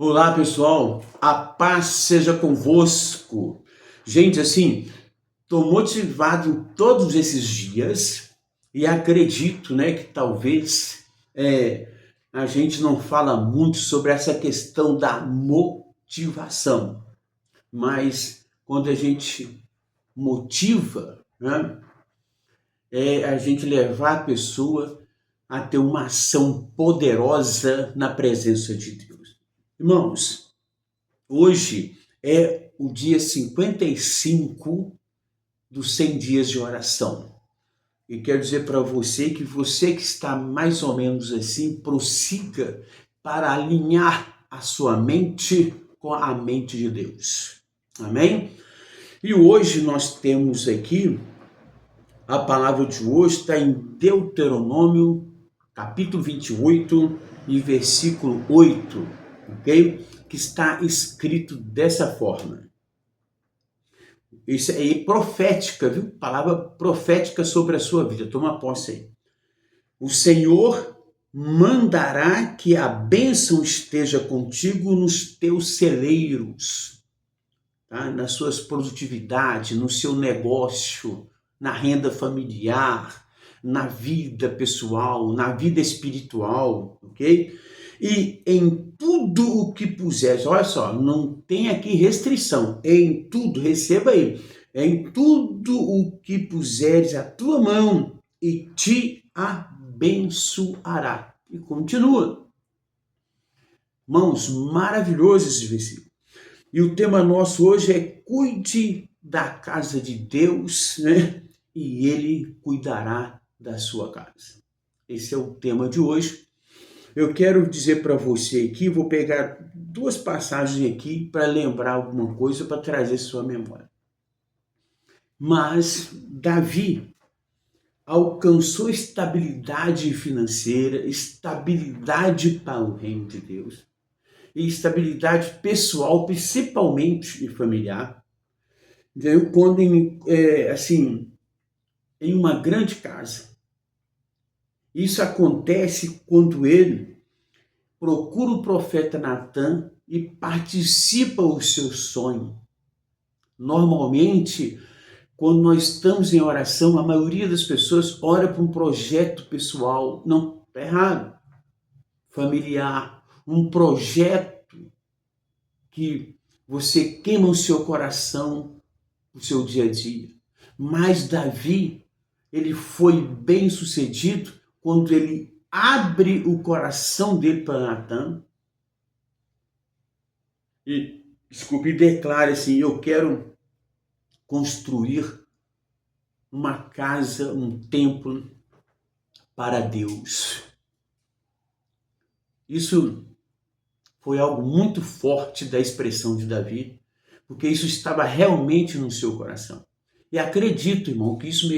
Olá, pessoal. A paz seja convosco. Gente, assim, estou motivado em todos esses dias e acredito, né, que talvez a gente não fala muito sobre essa questão da motivação, mas quando a gente motiva, né, é a gente levar a pessoa a ter uma ação poderosa na presença de Deus. Irmãos, hoje é o dia 55 dos 100 dias de oração. E quero dizer para você que está mais ou menos assim, prossiga para alinhar a sua mente com a mente de Deus. Amém? E hoje nós temos aqui, a palavra de hoje está em Deuteronômio, capítulo 28 e versículo 8, ok? Que está escrito dessa forma. Isso é profética, viu? Palavra profética sobre a sua vida. Toma posse aí. O Senhor mandará que a bênção esteja contigo nos teus celeiros, tá? Nas suas produtividades, no seu negócio, na renda familiar, na vida pessoal, na vida espiritual, ok? E em tudo o que puseres, olha só, não tem aqui restrição, em tudo, receba aí, em tudo o que puseres a tua mão e te abençoará. E continua. Mãos, maravilhoso esse versículo. E o tema nosso hoje é cuide da casa de Deus, né? E Ele cuidará da sua casa. Esse é o tema de hoje. Eu quero dizer para você aqui, vou pegar duas passagens aqui para lembrar alguma coisa, para trazer sua memória. Mas Davi alcançou estabilidade financeira, estabilidade para o reino de Deus, e estabilidade pessoal, principalmente familiar, quando assim, em uma grande casa. Isso acontece quando ele procura o profeta Natan e participa do seu sonho. Normalmente, quando nós estamos em oração, a maioria das pessoas ora para um projeto pessoal. Não, está errado. Familiar, um projeto que você queima o seu coração, o seu dia a dia. Mas Davi, ele foi bem sucedido quando ele abre o coração dele para Natan e, desculpe, declara assim: eu quero construir uma casa, um templo para Deus. Isso foi algo muito forte da expressão de Davi, porque isso estava realmente no seu coração. E acredito, irmão, que isso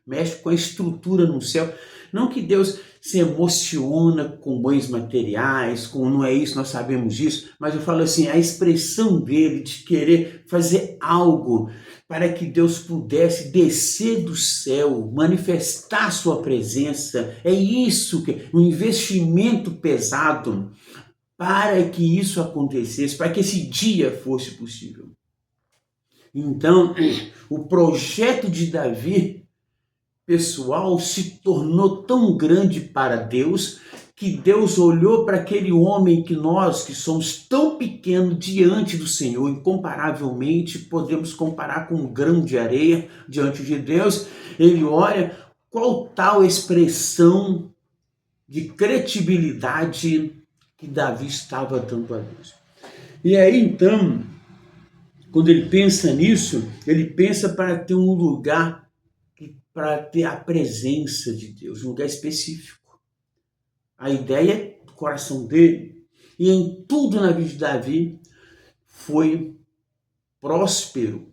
mexe com a estrutura no céu. Não que Deus se emociona com bens materiais, não é isso, nós sabemos disso, mas eu falo assim, a expressão dele de querer fazer algo para que Deus pudesse descer do céu, manifestar sua presença, é isso, um investimento pesado para que isso acontecesse, para que esse dia fosse possível. Então, o projeto de Davi, pessoal, se tornou tão grande para Deus, que Deus olhou para aquele homem que nós, que somos tão pequenos diante do Senhor, incomparavelmente, podemos comparar com um grão de areia diante de Deus. Ele olha qual tal expressão de credibilidade que Davi estava dando a Deus. E aí, então, quando ele pensa nisso, ele pensa para ter um lugar, para ter a presença de Deus, um lugar específico. A ideia do coração dele, e em tudo na vida de Davi, foi próspero,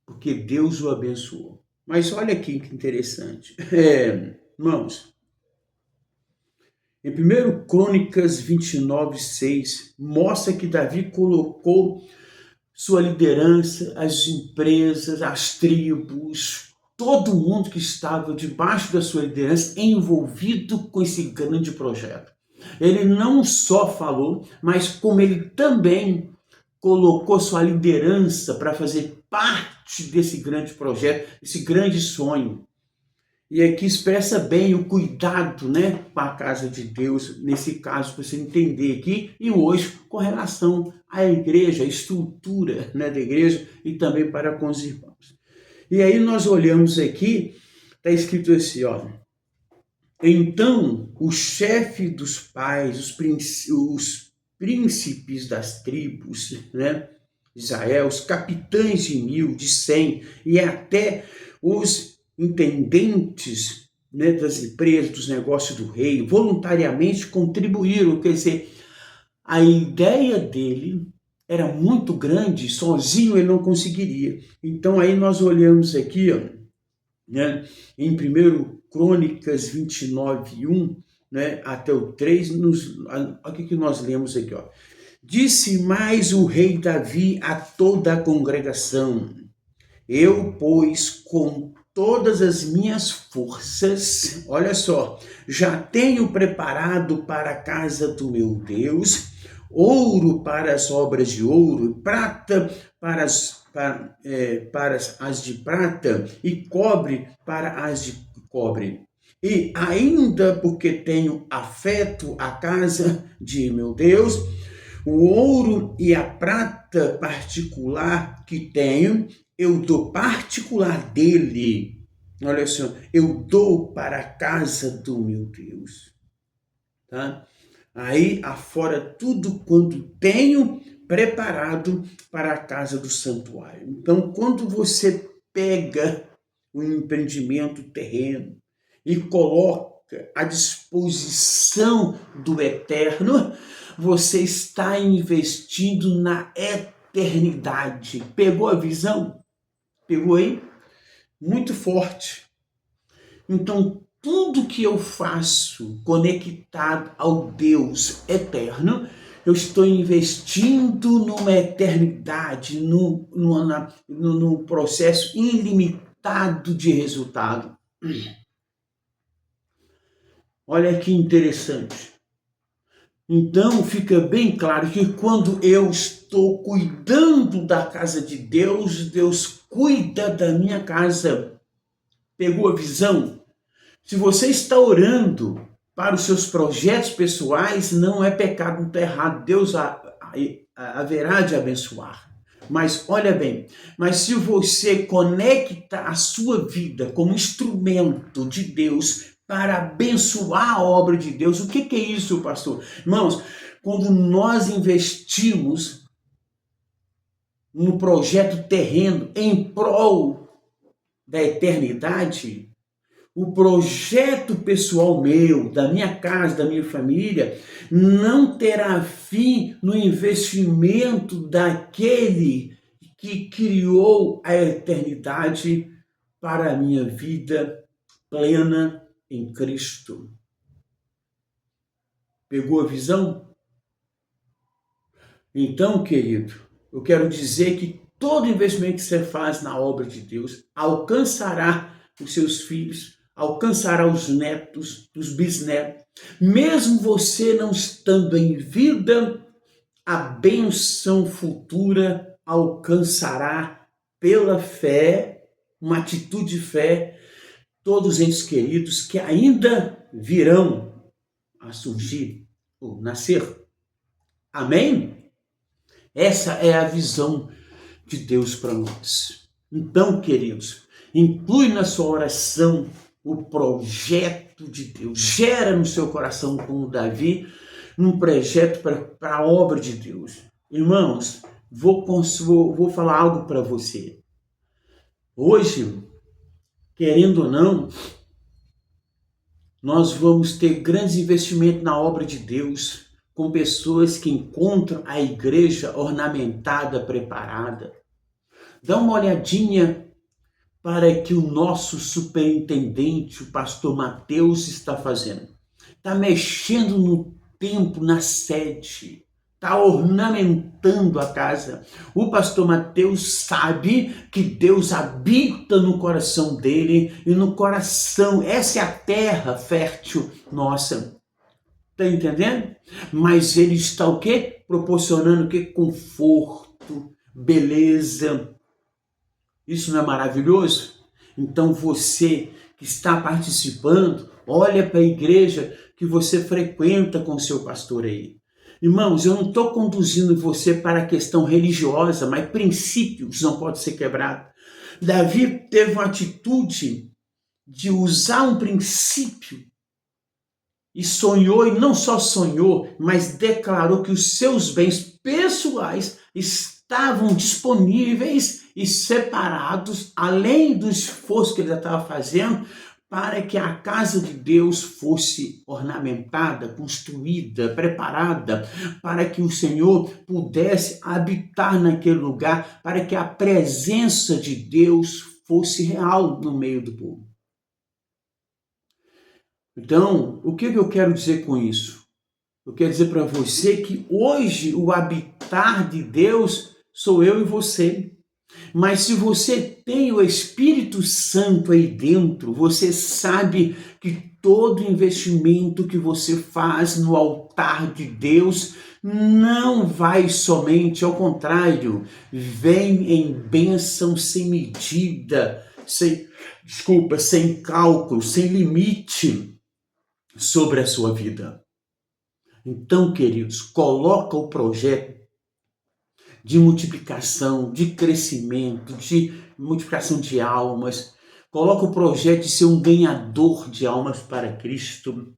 porque Deus o abençoou. Mas olha aqui que interessante. Irmãos, em 1 Crônicas 29:6, mostra que Davi colocou sua liderança, as empresas, as tribos, todo mundo que estava debaixo da sua liderança envolvido com esse grande projeto. Ele não só falou, mas como ele também colocou sua liderança para fazer parte desse grande projeto, esse grande sonho. E aqui expressa bem o cuidado, né, com a casa de Deus, nesse caso, para você entender aqui, e hoje, com relação à igreja, a estrutura, né, da igreja, e também para com os irmãos. E aí nós olhamos aqui, está escrito assim, ó, então o chefe dos pais, os príncipes das tribos, né, Israel, os capitães de 1000, de 100 e até os intendentes, né, das empresas, dos negócios do rei, voluntariamente contribuíram. Quer dizer, a ideia dele era muito grande, sozinho ele não conseguiria. Então aí nós olhamos aqui, ó, né, em 1 Crônicas 29, 1, né, até o 3, olha o que nós lemos aqui, ó. Disse mais o rei Davi a toda a congregação: eu, pois, com todas as minhas forças, olha só, já tenho preparado para a casa do meu Deus ouro para as obras de ouro, prata para as de prata e cobre para as de cobre. E ainda porque tenho afeto à casa de meu Deus, o ouro e a prata particular que tenho, eu dou particular dele. Olha só, eu dou para a casa do meu Deus. Tá? Aí afora tudo quanto tenho preparado para a casa do santuário. Então, quando você pega o empreendimento terreno e coloca à disposição do eterno, você está investindo na eternidade. Pegou a visão? Pegou aí? Muito forte. Então, tudo que eu faço conectado ao Deus eterno, eu estou investindo numa eternidade, num processo ilimitado de resultado. Olha que interessante. Então fica bem claro que quando eu estou cuidando da casa de Deus, Deus cuida da minha casa. Pegou a visão? Se você está orando para os seus projetos pessoais, não é pecado, não está errado. Deus haverá de abençoar. Mas olha bem, mas se você conecta a sua vida como instrumento de Deus para abençoar a obra de Deus, o que é isso, pastor? Irmãos, quando nós investimos no projeto terreno em prol da eternidade, o projeto pessoal meu, da minha casa, da minha família, não terá fim no investimento daquele que criou a eternidade para a minha vida plena em Cristo. Pegou a visão? Então, querido, eu quero dizer que todo investimento que você faz na obra de Deus alcançará os seus filhos, alcançará os netos, os bisnetos. Mesmo você não estando em vida, a bênção futura alcançará pela fé, uma atitude de fé, todos os entes queridos que ainda virão a surgir ou nascer. Amém? Essa é a visão de Deus para nós. Então, queridos, inclui na sua oração o projeto de Deus. Gera no seu coração, como Davi, um projeto para a obra de Deus. Irmãos, vou falar algo para você. Hoje, querendo ou não, nós vamos ter grandes investimentos na obra de Deus, com pessoas que encontram a igreja ornamentada, preparada. Dá uma olhadinha para que o nosso superintendente, o pastor Mateus, está fazendo. Está mexendo no templo, na sede. Está ornamentando a casa. O pastor Mateus sabe que Deus habita no coração dele e no coração. Essa é a terra fértil nossa. Está entendendo? Mas ele está o quê? Proporcionando o quê? Conforto, beleza. Isso não é maravilhoso? Então você que está participando, olha para a igreja que você frequenta com o seu pastor aí. Irmãos, eu não estou conduzindo você para a questão religiosa, mas princípios não podem ser quebrados. Davi teve uma atitude de usar um princípio e sonhou, e não só sonhou, mas declarou que os seus bens pessoais estavam disponíveis e separados, além do esforço que ele já estava fazendo, para que a casa de Deus fosse ornamentada, construída, preparada, para que o Senhor pudesse habitar naquele lugar, para que a presença de Deus fosse real no meio do povo. Então, o que eu quero dizer com isso? Eu quero dizer para você que hoje o habitar de Deus sou eu e você. Mas se você tem o Espírito Santo aí dentro, você sabe que todo investimento que você faz no altar de Deus não vai somente, ao contrário, vem em bênção sem medida, sem cálculo, sem limite sobre a sua vida. Então, queridos, coloca o projeto de multiplicação, de crescimento, de multiplicação de almas. Coloca o projeto de ser um ganhador de almas para Cristo.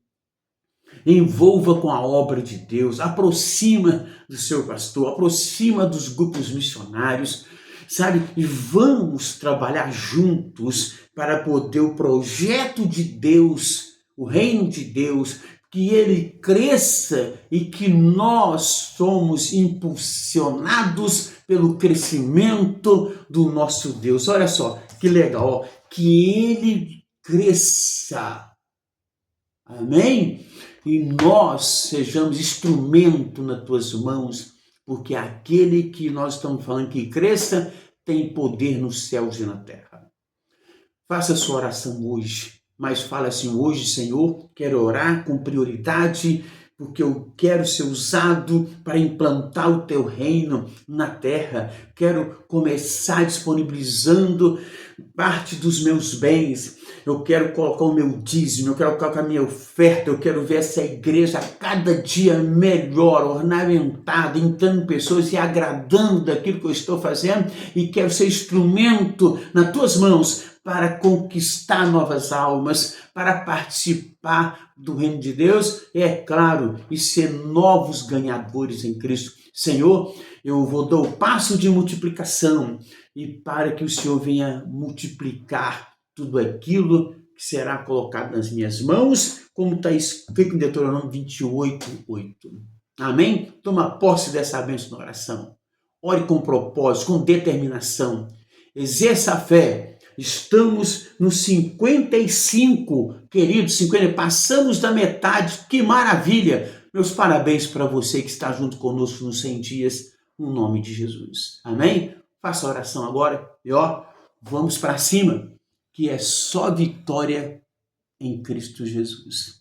Envolva com a obra de Deus, aproxima do seu pastor, aproxima dos grupos missionários, sabe? E vamos trabalhar juntos para poder o projeto de Deus, o reino de Deus, que ele cresça e que nós somos impulsionados pelo crescimento do nosso Deus. Olha só, que legal, que ele cresça. Amém? E nós sejamos instrumento nas tuas mãos, porque aquele que nós estamos falando que cresça tem poder nos céus e na terra. Faça a sua oração hoje. Mas fala assim, hoje, Senhor, quero orar com prioridade, porque eu quero ser usado para implantar o teu reino na terra. Quero começar disponibilizando parte dos meus bens. Eu quero colocar o meu dízimo, eu quero colocar a minha oferta, eu quero ver essa igreja a cada dia melhor, ornamentada, entrando pessoas e agradando daquilo que eu estou fazendo, e quero ser instrumento nas tuas mãos para conquistar novas almas, para participar do reino de Deus, é claro, e ser novos ganhadores em Cristo. Senhor, eu vou dar o passo de multiplicação, e para que o Senhor venha multiplicar tudo aquilo que será colocado nas minhas mãos, como está escrito em Deuteronômio 28:8. Amém? Toma posse dessa bênção na oração. Ore com propósito, com determinação. Exerça a fé. Estamos no 55, queridos, 50, passamos da metade, que maravilha! Meus parabéns para você que está junto conosco nos 100 dias, no nome de Jesus. Amém? Faça a oração agora e vamos para cima, que é só vitória em Cristo Jesus.